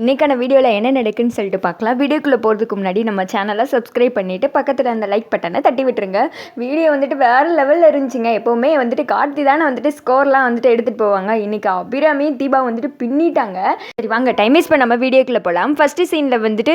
இன்றைக்கான வீடியோவில் என்ன நடக்குன்னு சொல்லிட்டு பார்க்கலாம். வீடியோக்குள்ளே போகிறதுக்கு முன்னாடி நம்ம சேனலை சப்ஸ்கிரைப் பண்ணிவிட்டு பக்கத்தில் அந்த லைக் பட்டனை தட்டி விட்டுருங்க. வீடியோ வந்துட்டு வேறு லெவலில் இருந்துச்சுங்க. எப்போவுமே வந்துட்டு கார்த்தி தானே வந்துட்டு ஸ்கோர்லாம் வந்துட்டு எடுத்துகிட்டு போவாங்க. இன்றைக்கி அபிராமி தீபா வந்துட்டு பின்னிட்டாங்க. சரி வாங்க டைம் வேஸ்ட் பண்ணாமல் வீடியோக்குள்ளே போகலாம். ஃபஸ்ட்டு சீனில் வந்துட்டு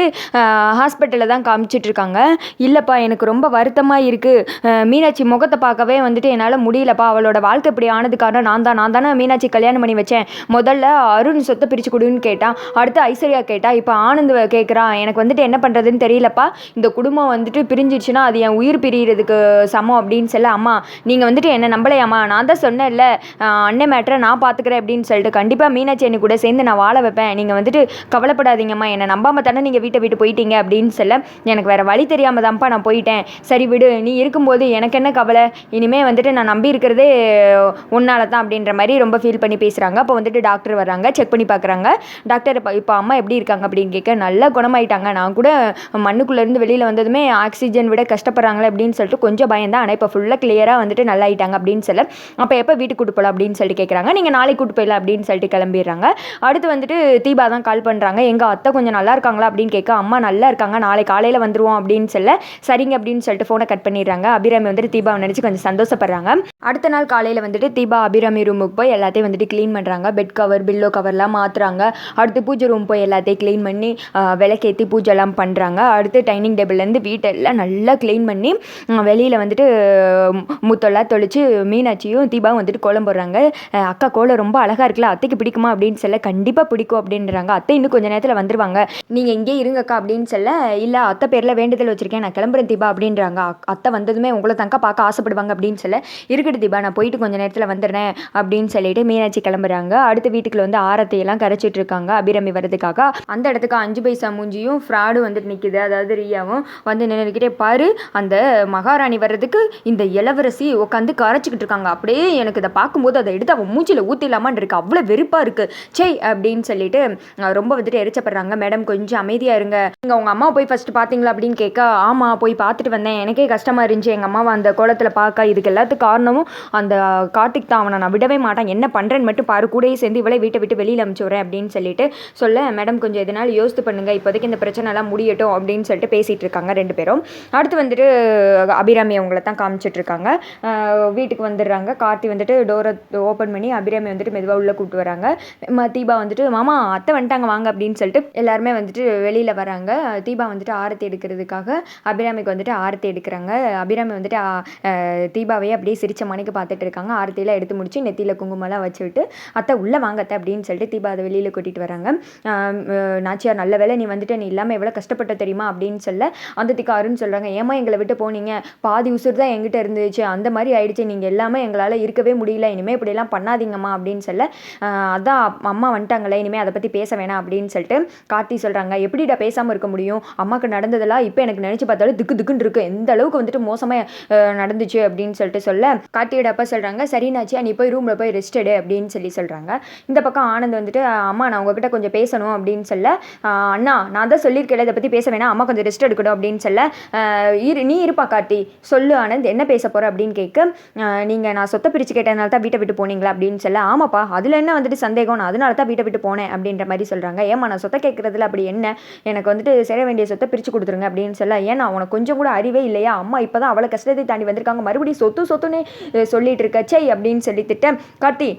ஹாஸ்பிட்டலில் தான் காமிச்சிட்ருக்காங்க. இல்லைப்பா எனக்கு ரொம்ப வருத்தமாக இருக்குது, மீனாட்சி முகத்தை பார்க்கவே வந்துட்டு என்னால் முடியலப்பா, அவளோட வாழ்க்கை இப்படி ஆனது காரணம் நான் தானே மீனாட்சி கல்யாணம் பண்ணி வச்சேன். முதல்ல அருண் சொத்தை பிரித்து கொடுன்னு கேட்டான், அடுத்து ஐஸ்வர்யா கேட்டா, இப்போ ஆனந்த் கேட்குறான். எனக்கு வந்துட்டு என்ன பண்ணுறதுன்னு தெரியலப்பா, இந்த குடும்பம் வந்துட்டு பிரிஞ்சிடுச்சுன்னா அது என் உயிர் பிரியறதுக்கு சமம் அப்படின்னு சொல்ல, அம்மா நீங்கள் வந்துட்டு என்ன நம்பலையாம்மா, நான் தான் சொன்னேன்ல அண்ணன் மேட்டரை நான் பார்த்துக்கிறேன் அப்படின்னு சொல்லிட்டு, கண்டிப்பாக மீனாட்சி என்னை கூட சேர்ந்து நான் வாழ வைப்பேன், நீங்கள் வந்துட்டு கவலைப்படாதீங்கம்மா, என்னை நம்பாமல் தானே நீங்கள் வீட்டை விட்டு போயிட்டீங்க அப்படின்னு சொல்ல, எனக்கு வேறு வழி தெரியாமல் தான்ப்பா நான் போயிட்டேன், சரி விடு, நீ இருக்கும்போது எனக்கு என்ன கவலை, இனிமேல் வந்துட்டு நான் நம்பி இருக்கிறதே உன்னால தான் அப்படின்ற மாதிரி ரொம்ப ஃபீல் பண்ணி பேசுகிறாங்க. அப்போ வந்துட்டு டாக்டர் வர்றாங்க, செக் பண்ணி பார்க்குறாங்க. டாக்டர் இப்போ அம்மா எப்படி இருக்காங்க அப்படின்னு கேட்க, நல்லா குணமாயிட்டாங்க, நான் கூட மண்ணுக்குள்ளேருந்து வெளியில் வந்ததுமே ஆக்சிஜன் விட கஷ்டப்படுறாங்களே அப்படின்னு சொல்லிட்டு கொஞ்சம் பயந்தான், ஆனால் இப்போ ஃபுல்லாக கிளியராக வந்துட்டு நல்லா ஆயிட்டாங்க அப்படின்னு சொல்ல, அப்போ எப்போ வீட்டுக்கு கூட்டு போகலாம் அப்படின்னு சொல்லிட்டு கேட்குறாங்க. நீங்கள் நாளைக்கு கூட்டு போயிடலாம் அப்படின்னு சொல்லிட்டு கிளம்பிடுறாங்க. அடுத்து வந்துட்டு தீபா தான் கால் பண்ணுறாங்க. எங்கள் அத்தை கொஞ்சம் நல்லா இருக்காங்களா அப்படின்னு கேட்க, அம்மா நல்லா இருக்காங்க, நாளை காலையில் வந்துருவோம் அப்படின்னு சொல்ல, சரிங்க அப்படின்னு சொல்லிட்டு ஃபோனை கட் பண்ணிடுறாங்க. அபிராமி வந்துட்டு தீபாவை நினச்சி கொஞ்சம் சந்தோஷப்படுறாங்க. அடுத்த நாள் காலையில் வந்துட்டு தீபா அபிராமி ரூமுக்கு போய் எல்லாத்தையும் வந்துட்டு க்ளீன் பண்ணுறாங்க. பெட் கவர் பில்லோ கவர்லாம் மாற்றுறாங்க. அடுத்து பூஜை ரூம் போய் எல்லாத்தையும் க்ளீன் பண்ணி விளக்கேற்றி பூஜைலாம் பண்ணுறாங்க. அடுத்து டைனிங் டேபிள்லேருந்து வீட்டெல்லாம் நல்லா க்ளீன் பண்ணி வெளியில் வந்துட்டு முத்தெல்லாம் தொளிச்சு மீனாட்சியும் தீபாவும் வந்துட்டு கோலம் போடுறாங்க. அக்கா கோலம் ரொம்ப அழகாக இருக்குல்ல, அத்தைக்கு பிடிக்குமா அப்படின்னு சொல்ல, கண்டிப்பாக பிடிக்கும் அப்படின்றாங்க. அத்தை இன்னும் கொஞ்சம் நேரத்தில் வந்துடுவாங்க, நீங்கள் இங்கே இருங்கக்கா அப்படின்னு சொல்ல, இல்லை அத்தை பேரில் வேண்டுதல் வச்சுருக்கேன், நான் கிளம்புறேன் தீபா அப்படின்றாங்க. அத்தை வந்ததுமே உங்களை தங்கா பார்க்க ஆசைப்படுவாங்க அப்படின்னு சொல்ல, இருக்கட்டும் தீபா நான் போயிட்டு கொஞ்சம் நேரத்தில் வந்துடுறேன் அப்படின்னு சொல்லிட்டு மீனாட்சி கிளம்புறாங்க. அடுத்த வீட்டுக்குள்ள வந்து ஆரத்தையெல்லாம் கரைச்சிட்டு இருக்காங்க அபிராமி வரதுக்காக. அந்த இடத்துக்கு 5 பைசா மூஞ்சியும் ஃப்ராடு வந்துட்டு நிற்கிது, அதாவது ரியாவும் வந்து நின்றுக்கிட்டே, பாரு அந்த மகாராணி வர்றதுக்கு இந்த இளவரசி உட்காந்து கரைச்சிக்கிட்டு இருக்காங்க, அப்படியே எனக்கு இதை பார்க்கும்போது அதை எடுத்து அவன் மூச்சில் ஊற்றிடலாமான் இருக்கு, அவ்வளோ வெறுப்பாக இருக்குது சே அப்படின்னு சொல்லிட்டு ரொம்ப வந்துட்டு எரிச்சப்படுறாங்க. மேடம் கொஞ்சம் அமைதியாக இருங்க, நீங்கள் உங்கள் அம்மா போய் ஃபஸ்ட்டு பார்த்தீங்களா அப்படின்னு கேட்க, ஆமாம் போய் பார்த்துட்டு வந்தேன், எனக்கே கஷ்டமாக இருந்துச்சு எங்கள் அம்மாவை அந்த கோலத்தில் பார்க்க, இதுக்கு எல்லாத்துக்கும் காரணமும் அந்த கார்த்திக் தான், அவனை நான் விடவே மாட்டேன், என்ன பண்ணுறேன்னு மட்டும் பாரு, கூடயே சேர்ந்து இவளை வீட்டை விட்டு வெளியில் அனுப்பிச்சு விட்றேன் அப்படின்னு சொல்லிட்டு சொல்ல, மேடம் கொஞ்சம் எதனால் யோசித்து பண்ணுங்கள், இப்போதைக்கு இந்த பிரச்சனைலாம் முடியட்டும் அப்படின்னு சொல்லிட்டு பேசிகிட்டு இருக்காங்க ரெண்டு பேரும். அடுத்து வந்துட்டு அபிராமி அவங்கள தான் காமிச்சிட்ருக்காங்க. வீட்டுக்கு வந்துடுறாங்க. கார்த்தி வந்துட்டு டோரை ஓப்பன் பண்ணி அபிராமி வந்துட்டு மெதுவாக உள்ளே கூப்பிட்டு வராங்க. தீபா வந்துட்டு மாமா அத்தை வந்துட்டாங்க வாங்க அப்படின்னு சொல்லிட்டு எல்லாருமே வந்துட்டு வெளியில் வராங்க. தீபா வந்துட்டு ஆரத்தி எடுக்கிறதுக்காக அபிராமிக்கு வந்துட்டு ஆரத்தி எடுக்கிறாங்க. அபிராமி வந்துட்டு தீபாவையே அப்படியே சிரிச்ச மணிக்கு பார்த்துட்டு இருக்காங்க. ஆரத்தியெல்லாம் எடுத்து முடிச்சு நெத்தியில் குங்குமம்லாம் வச்சுவிட்டு, அத்தை உள்ளே வாங்கத்தை அப்படின்னு சொல்லிட்டு தீபா அதை வெளியில் கூட்டிகிட்டு வராங்க. நாச்சியார் நல்ல வேலை நீ வந்துட்டு, நீ இல்லாமல் எவ்வளோ கஷ்டப்பட்ட தெரியுமா அப்படின்னு சொல்ல, அந்த திக்காருன்னு சொல்கிறாங்க, ஏமா எங்களை விட்டு போனீங்க, பாதி உசுறு தான் எங்கிட்ட இருந்துச்சு, அந்த மாதிரி ஆயிடுச்சு, நீங்கள் எல்லாமே எங்களால் இருக்கவே முடியல, இனிமேல் இப்படிலாம் பண்ணாதீங்கம்மா அப்படின்னு சொல்ல, அதான் அம்மா வந்துட்டாங்களே இனிமேல் அதை பற்றி பேச வேணாம் அப்படின்னு சொல்லிட்டு கார்த்தி சொல்கிறாங்க. எப்படிடா பேசாமல் இருக்க முடியும், அம்மாவுக்கு நடந்ததெல்லாம் இப்போ எனக்கு நினச்சி பார்த்தாலும் திக்கு திக்குன்னு இருக்குது, எந்த அளவுக்கு வந்துட்டு மோசமாக நடந்துச்சு அப்படின்னு சொல்லிட்டு சொல்ல, கார்த்தியோட அப்பா சொல்கிறாங்க, சரி நாச்சியா நீ போய் ரூமில் போய் ரெஸ்ட் எடு அப்படின்னு சொல்கிறாங்க. இந்த பக்கம் ஆனந்த் வந்துட்டு, அம்மா நான் உங்ககிட்ட கொஞ்சம் பேசணும் அப்படின்னு சொல்ல, அண்ணா நான் தான் சொல்லியிருக்கேன் இதை பற்றி பேச வேணாம், அம்மா கொஞ்சம் ரெஸ்ட் எடுக்கணும் அப்படின்னு சொல்ல, நீ இருப்பா கார்த்தி, சொல்லு ஆனந்த் என்ன பேச போகிற அப்படின்னு கேட்க, நீங்கள் நான் சொத்தை பிரித்து கேட்டதுனால தான் வீட்டை விட்டு போனீங்களா அப்படின்னு சொல்ல, ஆமாப்பா அதில் என்ன வந்துட்டு சந்தேகம், நான் அதனால தான் வீட்டை விட்டு போனேன் அப்படின்ற மாதிரி சொல்கிறாங்க. ஏமா நான் சொத்தை கேட்குறதுல அப்படி என்ன, எனக்கு வந்துட்டு சேர வேண்டிய சொத்தை பிரித்து கொடுத்துருங்க அப்படின்னு சொல்ல, ஏன்னா உனக்கு கொஞ்சம் கூட அறிவே இல்லையா, அம்மா இப்போ தான் அவளை கஷ்டத்தை தாண்டி வந்திருக்காங்க, மறுபடியும் சொத்துன்னு சொல்லிட்டு இருக்க சை அப்படின்னு சொல்லிட்டு, கார்த்தி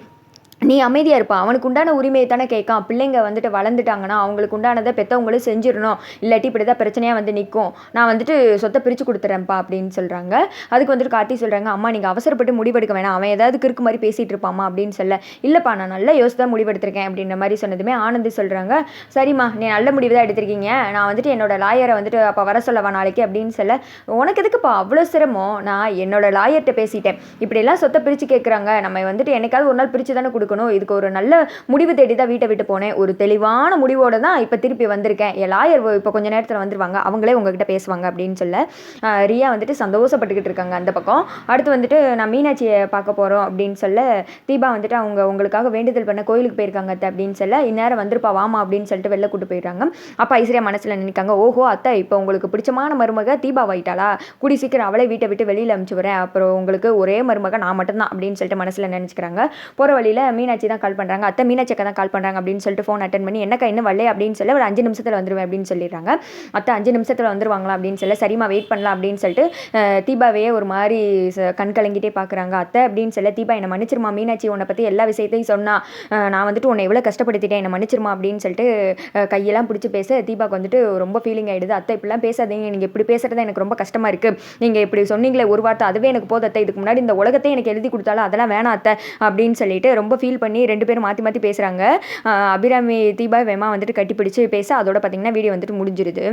நீ அமைதியாக இருப்பா, அவனுக்கு உண்டான உரிமையை தானே கேட்கான், பிள்ளைங்க வந்துட்டு வளர்ந்துட்டாங்கன்னா அவங்களுக்கு உண்டானதை பெற்றவங்களும் செஞ்சிடணும், இல்லாட்டி இப்படி தான் பிரச்சனையாக வந்து நிற்கும், நான் வந்துட்டு சொத்தை பிரித்து கொடுத்துறேன்ப்பா அப்படின்னு சொல்கிறாங்க. அதுக்கு வந்துட்டு கார்த்தி சொல்கிறாங்க, அம்மா நீங்கள் அவசரப்பட்டு முடிவெடுக்க வேணாம், அவன் ஏதாவது கிறுக்கு மாதிரி பேசிகிட்டு இருப்பாம்மா அப்படின்னு சொல்ல, இல்லைப்பா நான் நல்ல யோசித்து முடிவெடுத்திருக்கேன் அப்படின்ற மாதிரி சொன்னதுமே ஆனந்தி சொல்கிறாங்க, சரிம்மா நீ நல்ல முடிவு தான் எடுத்திருக்கீங்க, நான் வந்துட்டு என்னோட லாயரை வந்துட்டு அப்போ வர சொல்லவா நாளைக்கு அப்படின்னு சொல்ல, உனக்கு எதுக்குப்பா அவ்வளோ சிரமம், நான் என்னோட லாயர்கிட்ட பேசிட்டேன், இப்படியெல்லாம் சொத்தை பிரித்து கேட்குறாங்க, நம்ம வந்துட்டு என்னைக்காவது ஒரு நாள் பிரித்து தானே கொடுக்கணும், இதுக்கு ஒரு நல்ல முடிவு தேடி தான் வீட்டை விட்டு போனேன், ஒரு தெளிவான முடிவோட தான் இப்போ திருப்பி வந்திருக்கேன், என் லாயர் இப்போ கொஞ்சம் நேரத்தில் வந்துருவாங்க, அவங்களே உங்ககிட்ட பேசுவாங்க அப்படின்னு சொல்ல, ரியா வந்துட்டு சந்தோஷப்பட்டுக்கிட்டு இருக்காங்க. அந்த பக்கம் அடுத்து வந்துட்டு நான் மீனாட்சியை பார்க்க போகிறோம் அப்படின்னு சொல்ல, தீபா வந்துட்டு அவங்க உங்களுக்காக வேண்டுதல் பண்ண கோயிலுக்கு போயிருக்காங்க அத்தை அப்படின்னு சொல்ல, இந்நேரம் வந்துருப்பா வாமா அப்படின்னு சொல்லிட்டு வெளில கூட்டு போயிடுறாங்க. அப்போ ஐஸ்வர்யா மனசில் நினைக்காங்க, ஓஹோ அத்தை இப்போ உங்களுக்கு பிடிச்சமான மருமக தீபா வாயிட்டாளா, கூடி சீக்கிரம் அவளை வீட்டை விட்டு வெளியில் அனுப்பிச்சு வரேன், அப்புறம் உங்களுக்கு ஒரே மருமக நான் மட்டும்தான் அப்படின்னு சொல்லிட்டு மனசில் நினச்சிக்கிறாங்க. போகிற வழியில் மீனாட்சி தான் கால் பண்ணுறாங்க. அத்தை மீனாட்சி அக்கா தான் கால் பண்ணுறாங்க அப்படின்னு சொல்லிட்டு ஃபோன் அட்டன் பண்ணி என்னக்கா இன்னும் வரல அப்படின்னு சொல்லி ஒரு 5 நிமிஷத்தில் வந்துடுவேன் அப்படின்னு சொல்லிடுறாங்க. அத்தை 5 நிமிஷத்தில் வந்துருவாங்களா அப்படின்னு சொல்லி சரிம்மா வெயிட் பண்ணலாம் அப்படின்னு சொல்லிட்டு தீபாவையே ஒரு மாதிரி கண் கலங்கிட்டே பார்க்குறாங்க. அத்தை அப்படின்னு சொல்ல தீபா என்னை மன்னிச்சிருமா, மீனாட்சி உன்னை பற்றி எல்லா விஷயத்தையும் சொன்னா, நான் வந்துட்டு உன்னை எவ்வளோ கஷ்டப்படுத்திட்டேன், என்னை மன்னிச்சிருமா அப்படின்னு சொல்லிட்டு கையெல்லாம் பிடிச்சி பேச தீபாவுக்கு வந்துட்டு ரொம்ப ஃபீலிங் ஆகிடுது. அத்தை இப்படிலாம் பேசாதீங்க, நீங்கள் இப்படி பேசுறது எனக்கு ரொம்ப கஷ்டமாக இருக்குது, நீங்கள் இப்படி சொன்னீங்களே ஒரு வார்த்தை அதுவே எனக்கு போதும் அத்தை, இதுக்கு முன்னாடி இந்த உலகத்தை எனக்கு எழுதி கொடுத்தாலும் அதெல்லாம் வேணாம் அத்தை அப்படின்னு சொல்லிட்டு ரொம்ப ஃபீல் பண்ணி 2 பேரும் மாற்றி மாற்றி பேசுகிறாங்க. அபிராமி தீபா வேமா வந்துட்டு கட்டி பிடிச்சி பேச அதோட பார்த்திங்கன்னா வீடியோ வந்துட்டு முடிஞ்சிருது.